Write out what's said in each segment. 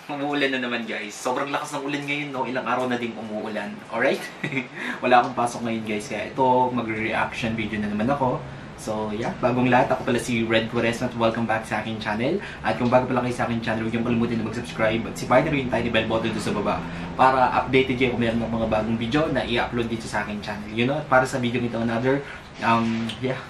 Umuulan na naman guys. Sobrang lakas ng ulan ngayon, no? Ilang araw na ding umuulan. Alright? Wala akong pasok ngayon guys. Kaya ito, magre-reaction video na naman ako. So yeah, bagong lahat. Ako pala si Red Quaresma at welcome back sa aking channel. At kung bago pala kayo sa aking channel, huwag niyong kalimutan na mag-subscribe. At sipahin na rin yung tiny bell button doon sa baba para updated kayo kung meron ng mga bagong video na i-upload dito sa aking channel. You know, para sa video nito, another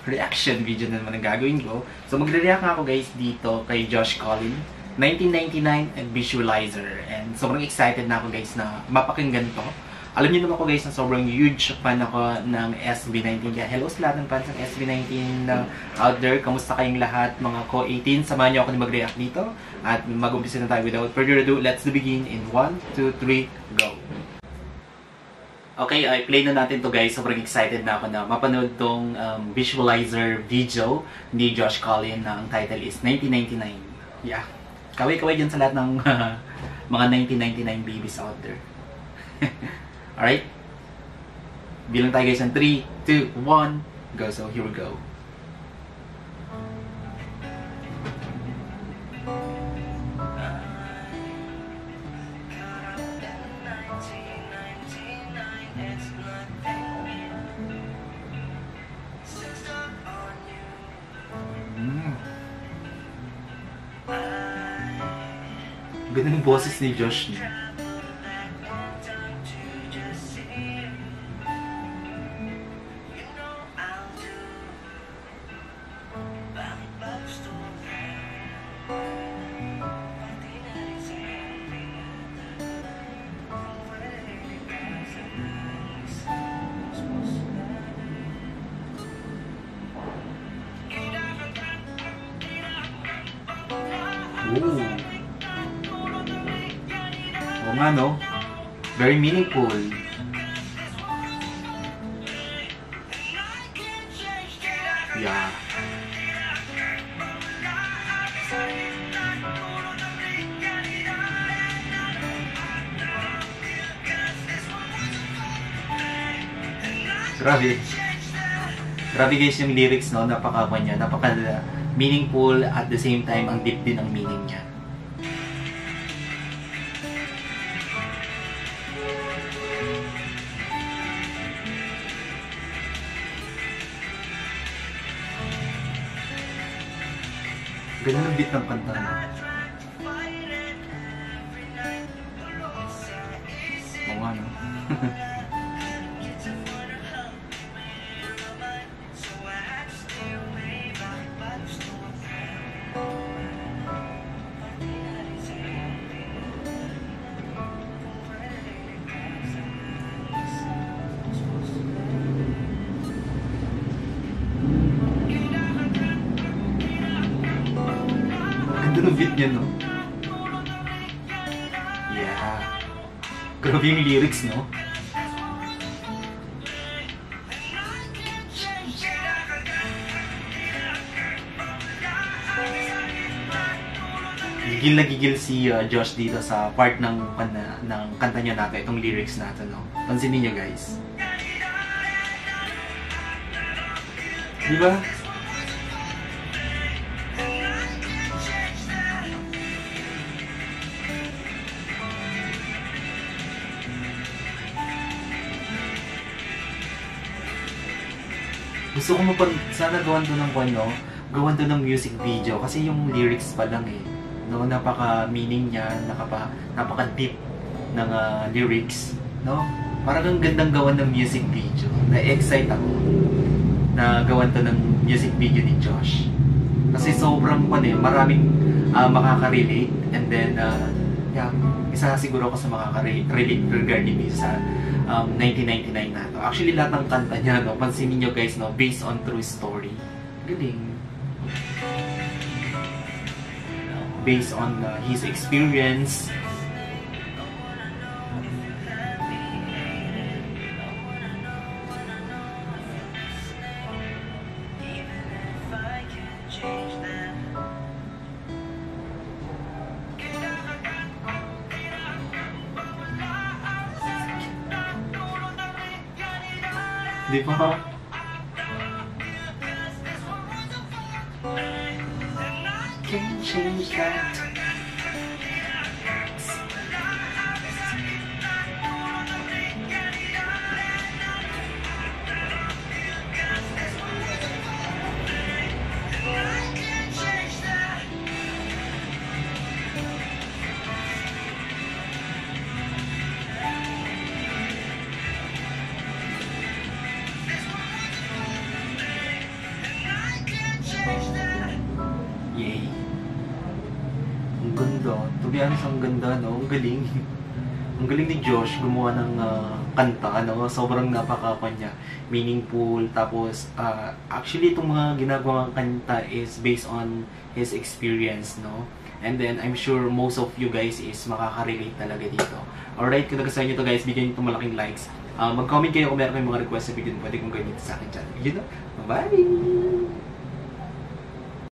reaction video na naman ang gagawin ko. So magre-react nga ako guys dito kay Josh Collin. 1999 and Visualizer. And sobrang excited na ako guys na mapakinggan to. Alam niyo naman ako guys na sobrang huge fan ako ng SB19. Kaya hello sa lahat ng fans ng SB19 out there. Kamusta kayong lahat mga ko-18? Samahan niyo ako na mag-react dito. At mag-umpisa na tayo without further ado. Let's begin in 1, 2, 3, go! Okay, play na natin to guys. Sobrang excited na ako na mapanood tong Visualizer video ni Josh Collin na ang title is 1999. Yeah. Kaway-kaway dyan sa lahat ng mga 1999 babies out there. Alright? Bilang tayo guys ng 3, 2, 1, go. So here we go. Ganda ng boses ni Josh niya. Ooh. Oo nga no? Very meaningful. Yeah. Grabe. Grabe guys yung lyrics, no? Napaka-meaningful at the same time ang deep din ang meaning niya. Ganun ang beat ng kanta, no? Oo nga, no? Ganda ng beat niya, no? Yeah. Grabe yung lyrics, no? Gigil na gigil si Josh dito sa part ng kanta niya natin, itong lyrics natin, no? Pansinin niyo, guys. Di ba? Gusto ko sana gawan to ng gawan to ng music video kasi yung lyrics pa lang eh. No, napaka-meaning niya, napaka-deep ng lyrics, no? Parang ang gandang gawan ng music video. Na-excite ako na gawan to ng music video ni Josh. Kasi sobrang maraming makaka-relate and then yeah, isa siguro ako sa makaka-relate regarding sa 1999 na to. Actually, lahat ng kanta niya, no, pansinin nyo guys, no, based on true story. Galing. Based on his experience. Di ba? Can't change that. Ang ganda. To be honest, ang ganda, no? Ang galing. Ang galing ni Josh gumawa ng kanta, ano? Sobrang napaka-kanya, meaningful. Tapos, actually, itong mga ginagawang kanta is based on his experience, no? And then, I'm sure most of you guys is makaka-relate talaga dito. Alright, kung nagustuhan nyo to guys, bigyan nyo itong malaking likes. Mag-comment kayo kung meron kayong mga request sa video na pwede kong gawin dito sa akin channel. Yun na. Bye!